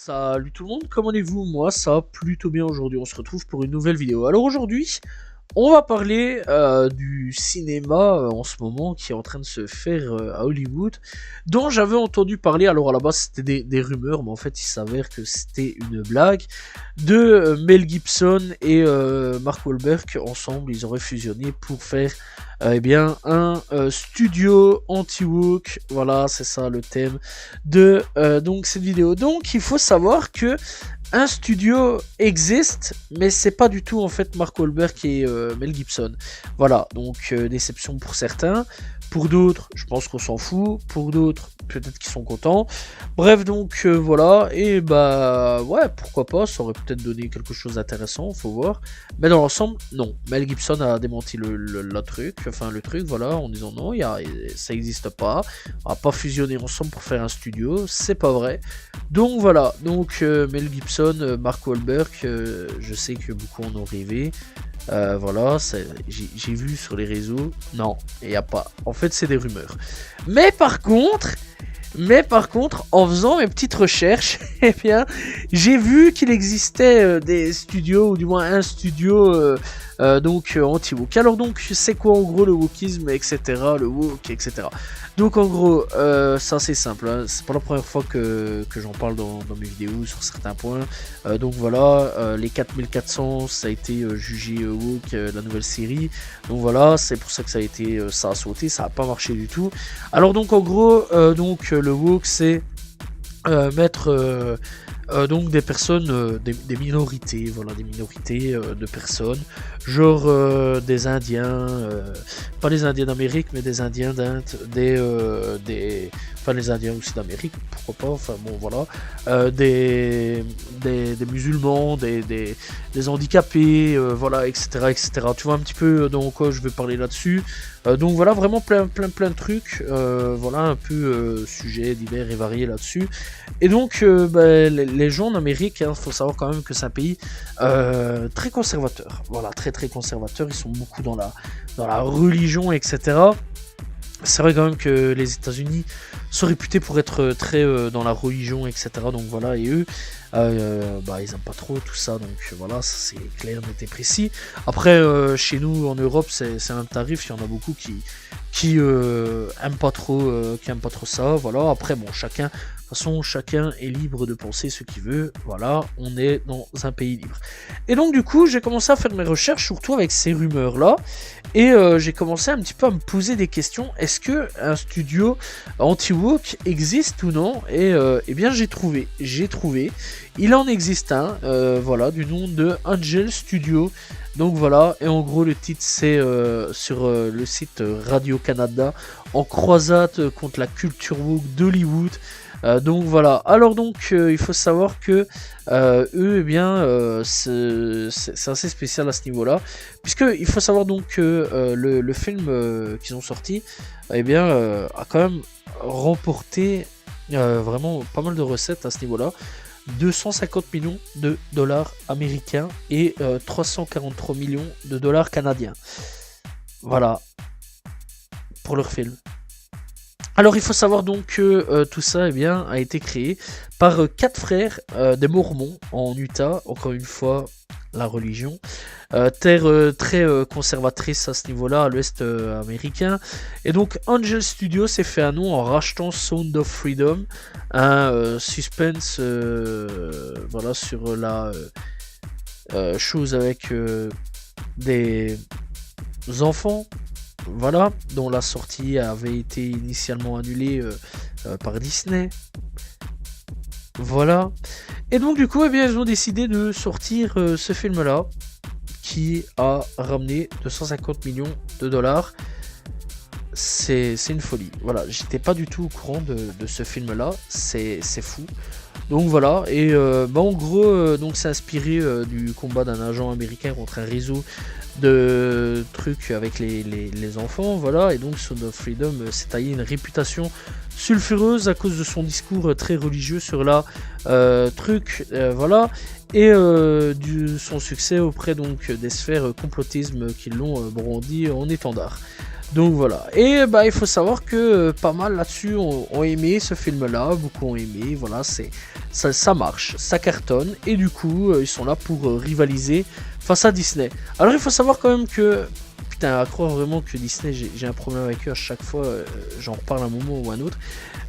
Salut tout le monde, comment allez-vous? Moi ça va plutôt bien aujourd'hui, on se retrouve pour une nouvelle vidéo. Alors aujourd'hui, on va parler du cinéma en ce moment qui est en train de se faire à Hollywood, dont j'avais entendu parler. Alors à la base c'était des rumeurs, mais en fait il s'avère que c'était une blague de Mel Gibson et Mark Wahlberg. Ensemble ils auraient fusionné pour faire eh bien un studio anti-woke. Voilà, c'est ça le thème de donc cette vidéo. Donc il faut savoir que un studio existe, mais c'est pas du tout en fait Mark Wahlberg et Mel Gibson. Voilà, donc déception pour certains. Pour d'autres, je pense qu'on s'en fout. Pour d'autres, peut-être qu'ils sont contents. Bref, donc voilà. Et bah ouais, pourquoi pas. Ça aurait peut-être donné quelque chose d'intéressant. Faut voir. Mais dans l'ensemble, non. Mel Gibson a démenti le truc. Enfin, le truc, voilà, en disant non, ça n'existe pas. On va pas fusionner ensemble pour faire un studio. C'est pas vrai. Donc voilà. Donc Mel Gibson, Mark Wahlberg, je sais que beaucoup en ont rêvé. Voilà, j'ai vu sur les réseaux, non, il n'y a pas. En fait, c'est des rumeurs. Mais par contre, en faisant mes petites recherches, eh bien, j'ai vu qu'il existait des studios, ou du moins un studio donc anti-woke. Alors donc, c'est quoi en gros le wokisme, etc., le woke, etc. Donc en gros, ça c'est simple, hein. C'est pas la première fois que j'en parle dans mes vidéos sur certains points. Donc voilà, les 4400, ça a été jugé woke, la nouvelle série. Donc voilà, c'est pour ça que ça a sauté, ça a pas marché du tout. Alors donc en gros, donc le woke c'est mettre donc des personnes, des minorités, voilà, des minorités de personnes, genre des Indiens, pas les Indiens d'Amérique, mais des Indiens d'Inde, enfin les Indiens aussi d'Amérique, pourquoi pas, enfin bon voilà, des musulmans, des handicapés, voilà, etc., etc. Tu vois un petit peu dans quoi je vais parler là-dessus. Donc voilà, vraiment plein de trucs, voilà un peu sujets divers et variés là-dessus. Et donc les gens en Amérique, il faut savoir quand même que c'est un pays très conservateur, voilà, très conservateur, ils sont beaucoup dans la religion, etc. C'est vrai quand même que les États-Unis sont réputés pour être très dans la religion, etc. Donc voilà, et eux, ils aiment pas trop tout ça, donc voilà, ça c'est clair, net et précis. Après, chez nous en Europe, c'est un tarif, il y en a beaucoup qui aiment pas trop, ça. Voilà. Après, bon, chacun. De toute façon, chacun est libre de penser ce qu'il veut. Voilà, on est dans un pays libre. Et donc, du coup, j'ai commencé à faire mes recherches, surtout avec ces rumeurs-là. Et j'ai commencé un petit peu à me poser des questions. Est-ce que un studio anti-woke existe ou non? Et eh bien, j'ai trouvé. Il en existe un, voilà, du nom de Angel Studio. Donc voilà, et en gros le titre c'est sur le site Radio-Canada, en croisade contre la culture woke d'Hollywood. Donc voilà, alors donc il faut savoir que eux, eh bien, c'est assez spécial à ce niveau-là, puisque il faut savoir donc que le film qu'ils ont sorti, eh bien, a quand même remporté vraiment pas mal de recettes à ce niveau-là. 250 millions de dollars américains et 343 millions de dollars canadiens. Voilà, pour leur film. Alors il faut savoir donc que tout ça eh bien, a été créé par 4 frères des Mormons en Utah, encore une fois la religion, terre très conservatrice à ce niveau-là, à l'ouest américain. Et donc Angel Studio s'est fait un nom en rachetant Sound of Freedom, un suspense voilà, sur la chose avec des enfants, voilà, dont la sortie avait été initialement annulée par Disney. Voilà. Et donc du coup, eh bien, ils ont décidé de sortir ce film-là, qui a ramené 250 millions de dollars. C'est une folie. Voilà, j'étais pas du tout au courant de ce film-là. C'est fou. Donc voilà, et en gros, donc c'est inspiré du combat d'un agent américain contre un réseau de trucs avec les enfants, voilà, et donc Sound of Freedom s'est taillé une réputation sulfureuse à cause de son discours très religieux sur la voilà, et son succès auprès donc des sphères complotisme qui l'ont brandi en étendard. Donc voilà. Et bah il faut savoir que pas mal là-dessus ont aimé ce film-là, beaucoup ont aimé. Voilà, ça marche, ça cartonne. Et du coup, ils sont là pour rivaliser face à Disney. Alors il faut savoir quand même que putain, à croire vraiment que Disney, j'ai un problème avec eux à chaque fois. J'en reparle un moment ou un autre.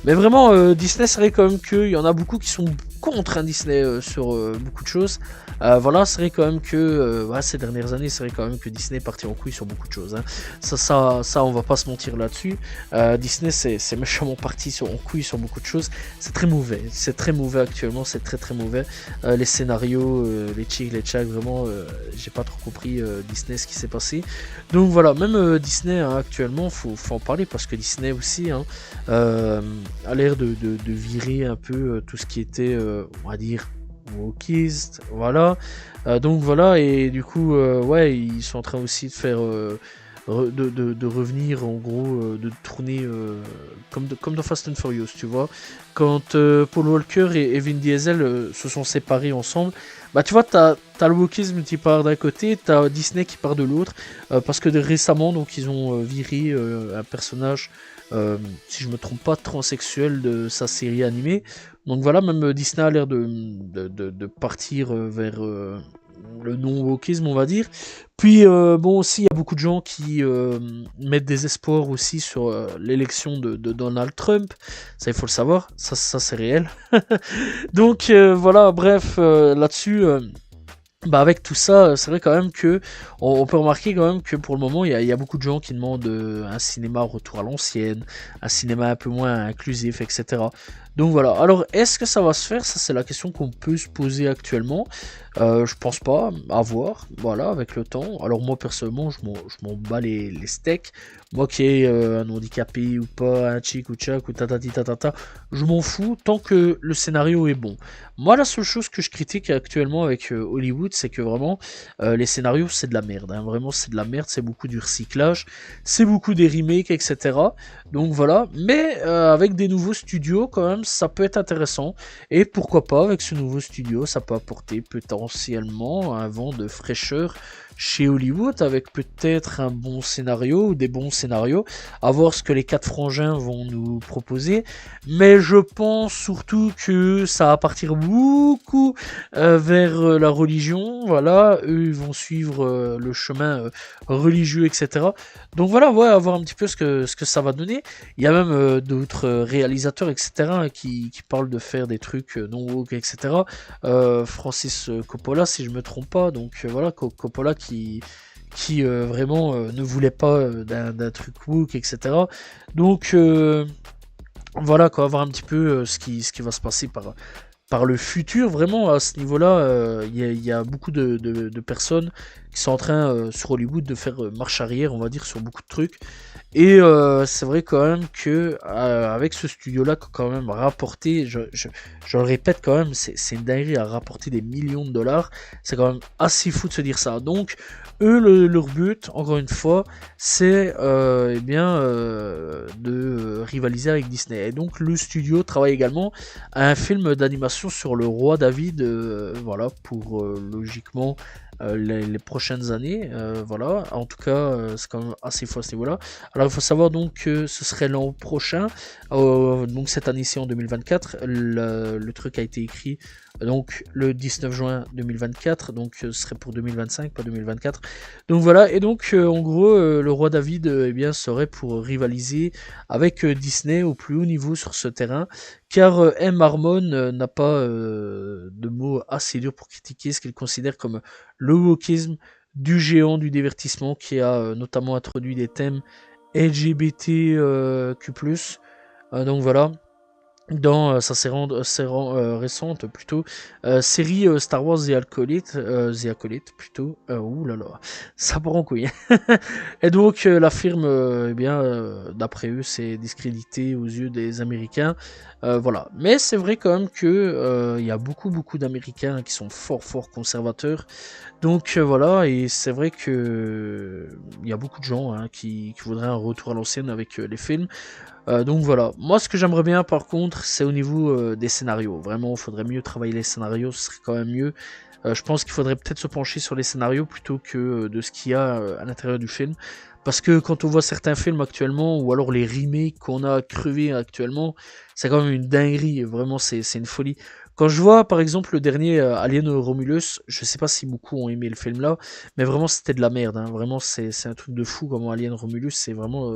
Mais vraiment, Disney, c'est vrai quand même qu'il y en a beaucoup qui sont contre un Disney sur beaucoup de choses. Voilà, c'est vrai quand même que ouais, ces dernières années, c'est vrai quand même que Disney est parti en couille sur beaucoup de choses. Hein. Ça, on va pas se mentir là-dessus. Disney, c'est méchamment parti en couille sur beaucoup de choses. C'est très mauvais actuellement, c'est très très mauvais. Les scénarios, les chics, les tchacs, vraiment, j'ai pas trop compris Disney ce qui s'est passé. Donc voilà, même Disney hein, actuellement, faut en parler parce que Disney aussi, hein, a l'air de virer un peu tout ce qui était, on va dire, wokiste, voilà. Donc voilà, et du coup, ouais, ils sont en train aussi de faire, de revenir, en gros, de tourner comme dans Fast and Furious, tu vois. Quand Paul Walker et Vin Diesel se sont séparés ensemble, bah tu vois, t'as le wokisme qui part d'un côté, t'as Disney qui part de l'autre, parce que récemment, donc ils ont viré un personnage si je me trompe pas, transsexuel de sa série animée. Donc voilà, même Disney a l'air de partir vers le non-wokisme, on va dire. Puis bon, aussi, il y a beaucoup de gens qui mettent des espoirs aussi sur l'élection de Donald Trump. Ça, il faut le savoir, ça c'est réel. Donc voilà, bref, là-dessus... bah avec tout ça, c'est vrai quand même que on peut remarquer quand même que pour le moment, il y a beaucoup de gens qui demandent un cinéma retour à l'ancienne, un cinéma un peu moins inclusif, etc. Donc voilà. Alors, est-ce que ça va se faire? Ça, c'est la question qu'on peut se poser actuellement. Je pense pas, à voir, voilà, avec le temps. Alors moi, personnellement, je m'en bats les steaks. Moi qui ai un handicapé ou pas, un chic ou tchac ou tatati tatata, je m'en fous tant que le scénario est bon. Moi, la seule chose que je critique actuellement avec Hollywood, c'est que vraiment, les scénarios, c'est de la merde. Hein. Vraiment, c'est de la merde, c'est beaucoup du recyclage, c'est beaucoup des remakes, etc. Donc voilà, mais avec des nouveaux studios, quand même, ça peut être intéressant. Et pourquoi pas, avec ce nouveau studio, ça peut apporter potentiellement un vent de fraîcheur chez Hollywood, avec peut-être un bon scénario ou des bons scénarios, à voir ce que les quatre frangins vont nous proposer. Mais je pense surtout que ça va partir beaucoup vers la religion. Voilà, eux ils vont suivre le chemin religieux, etc. Donc voilà, ouais, à voir un petit peu ce que ça va donner. Il y a même d'autres réalisateurs, etc., qui parlent de faire des trucs non woke, etc. Francis Coppola, si je me trompe pas. Donc voilà, Coppola qui vraiment ne voulait pas d'un truc woke, etc. Donc voilà quoi, voir un petit peu ce qui va se passer par le futur. Vraiment, à ce niveau-là, il y a beaucoup de personnes qui sont en train, sur Hollywood, de faire marche arrière, on va dire, sur beaucoup de trucs. Et c'est vrai quand même que avec ce studio-là, quand même rapporté, je le répète quand même, c'est une dinguerie à rapporter des millions de dollars. C'est quand même assez fou de se dire ça. Donc eux, leur but, encore une fois, c'est eh bien de rivaliser avec Disney. Et donc le studio travaille également à un film d'animation sur le roi David, voilà, pour logiquement les prochaines années, voilà. En tout cas, c'est quand même assez fou à ce niveau-là. Alors il faut savoir donc que ce serait l'an prochain, donc cette année-ci en 2024. Le truc a été écrit donc le 19 juin 2024, donc ce serait pour 2025, pas 2024. Donc voilà, et donc en gros, le roi David eh bien, serait pour rivaliser avec Disney au plus haut niveau sur ce terrain, car M. Harmon n'a pas de mots assez durs pour critiquer ce qu'il considère comme le wokisme du géant du divertissement qui a notamment introduit des thèmes LGBTQ+. Donc voilà, dans sa récente plutôt série Star Wars The Acolyte plutôt, ouh là là, ça part en couille. Et donc la firme, eh bien, d'après eux, c'est discrédité aux yeux des Américains. Voilà. Mais c'est vrai quand même que il y a beaucoup d'Américains qui sont fort conservateurs. Donc voilà, et c'est vrai que il y a beaucoup de gens hein, qui voudraient un retour à l'ancienne avec les films. Donc voilà, moi ce que j'aimerais bien par contre, c'est au niveau des scénarios. Vraiment, il faudrait mieux travailler les scénarios, ce serait quand même mieux. Je pense qu'il faudrait peut-être se pencher sur les scénarios plutôt que de ce qu'il y a à l'intérieur du film. Parce que quand on voit certains films actuellement, ou alors les remakes qu'on a crevés actuellement, c'est quand même une dinguerie, vraiment c'est une folie. Quand je vois par exemple le dernier Alien Romulus, je sais pas si beaucoup ont aimé le film là, mais vraiment c'était de la merde, hein. Vraiment c'est un truc de fou comment Alien Romulus c'est vraiment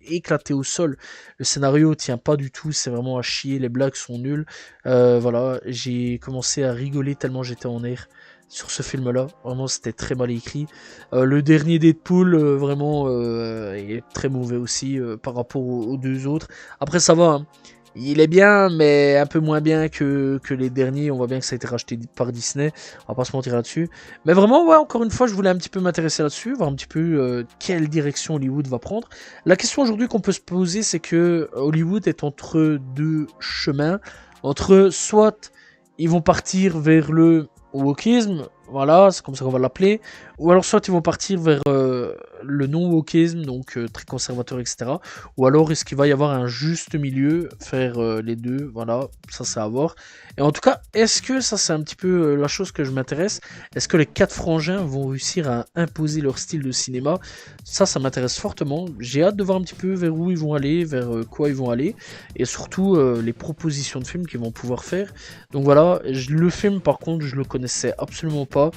éclaté au sol. Le scénario tient pas du tout, c'est vraiment à chier, les blagues sont nulles. Voilà, j'ai commencé à rigoler tellement j'étais en air sur ce film-là. Vraiment, c'était très mal écrit. Le dernier Deadpool, vraiment, est très mauvais aussi par rapport aux deux autres. Après, ça va, hein. Il est bien, mais un peu moins bien que les derniers. On voit bien que ça a été racheté par Disney. On va pas se mentir là-dessus. Mais vraiment, ouais, encore une fois, je voulais un petit peu m'intéresser là-dessus, voir un petit peu quelle direction Hollywood va prendre. La question aujourd'hui qu'on peut se poser, c'est que Hollywood est entre deux chemins. Entre soit ils vont partir vers le wokisme, voilà, c'est comme ça qu'on va l'appeler, ou alors soit ils vont partir vers le non-wokisme, donc très conservateur, etc. Ou alors est-ce qu'il va y avoir un juste milieu, faire les deux, voilà, ça c'est à voir. Et en tout cas, est-ce que, ça c'est un petit peu la chose que je m'intéresse, est-ce que les 4 frangins vont réussir à imposer leur style de cinéma? Ça m'intéresse fortement, j'ai hâte de voir un petit peu vers où ils vont aller, vers quoi ils vont aller, et surtout les propositions de films qu'ils vont pouvoir faire. Donc voilà, le film par contre je le connaissais absolument pas,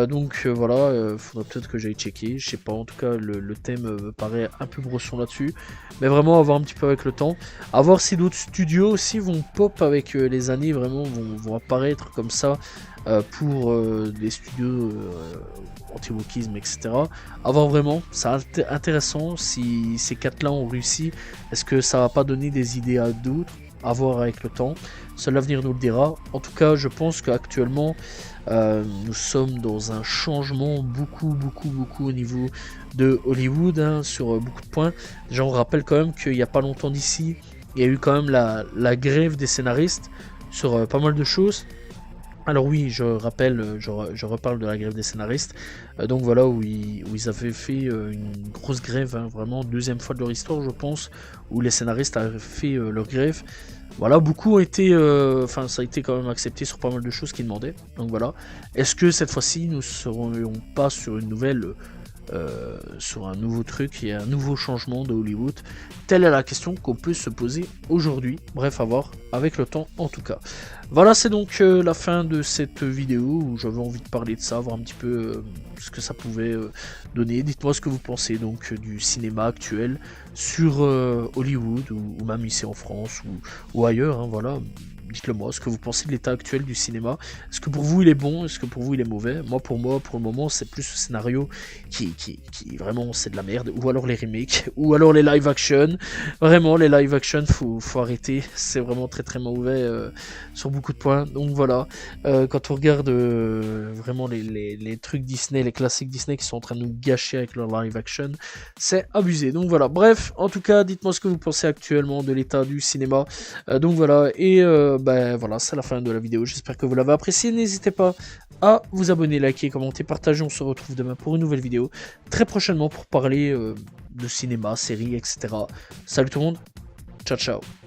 donc voilà, faudrait peut-être que j'aille checker, je sais pas, en tout cas le thème me paraît un peu brosson là-dessus, mais vraiment à voir un petit peu avec le temps, à voir si d'autres studios aussi vont pop avec les années, vraiment vont apparaître comme ça pour des studios anti-wokisme, etc. À voir vraiment, c'est intéressant si ces 4 là ont réussi, est-ce que ça va pas donner des idées à d'autres? À voir avec le temps, seul l'avenir nous le dira. En tout cas, je pense qu'actuellement, nous sommes dans un changement beaucoup au niveau de Hollywood, hein, sur beaucoup de points. Déjà, on rappelle quand même qu'il n'y a pas longtemps d'ici, il y a eu quand même la grève des scénaristes sur pas mal de choses. Alors oui, je rappelle, je reparle de la grève des scénaristes, donc voilà, où ils avaient fait une grosse grève, hein, vraiment, deuxième fois de leur histoire, je pense, où les scénaristes avaient fait leur grève. Voilà, beaucoup ont été, enfin, ça a été quand même accepté sur pas mal de choses qu'ils demandaient, donc voilà. Est-ce que cette fois-ci, nous ne serons pas sur une nouvelle... sur un nouveau truc et un nouveau changement de Hollywood? Telle est la question qu'on peut se poser aujourd'hui. Bref, à voir avec le temps en tout cas. Voilà, c'est donc la fin de cette vidéo où j'avais envie de parler de ça, voir un petit peu ce que ça pouvait donner. Dites-moi ce que vous pensez donc du cinéma actuel sur Hollywood ou même ici en France ou ailleurs, hein, voilà. Dites-le moi, ce que vous pensez de l'état actuel du cinéma. Est-ce que pour vous il est bon? Est-ce que pour vous il est mauvais? Moi, pour le moment, c'est plus ce scénario qui vraiment c'est de la merde. Ou alors les remakes, ou alors les live action. Vraiment, les live action, faut arrêter. C'est vraiment très mauvais sur beaucoup de points. Donc voilà, quand on regarde vraiment les trucs Disney, les classiques Disney qui sont en train de nous gâcher avec leur live action, c'est abusé. Donc voilà, bref, en tout cas, dites-moi ce que vous pensez actuellement de l'état du cinéma. Donc voilà, et ben voilà, c'est la fin de la vidéo, j'espère que vous l'avez apprécié, n'hésitez pas à vous abonner, liker, commenter, partager, on se retrouve demain pour une nouvelle vidéo, très prochainement pour parler de cinéma, séries, etc. Salut tout le monde, ciao ciao.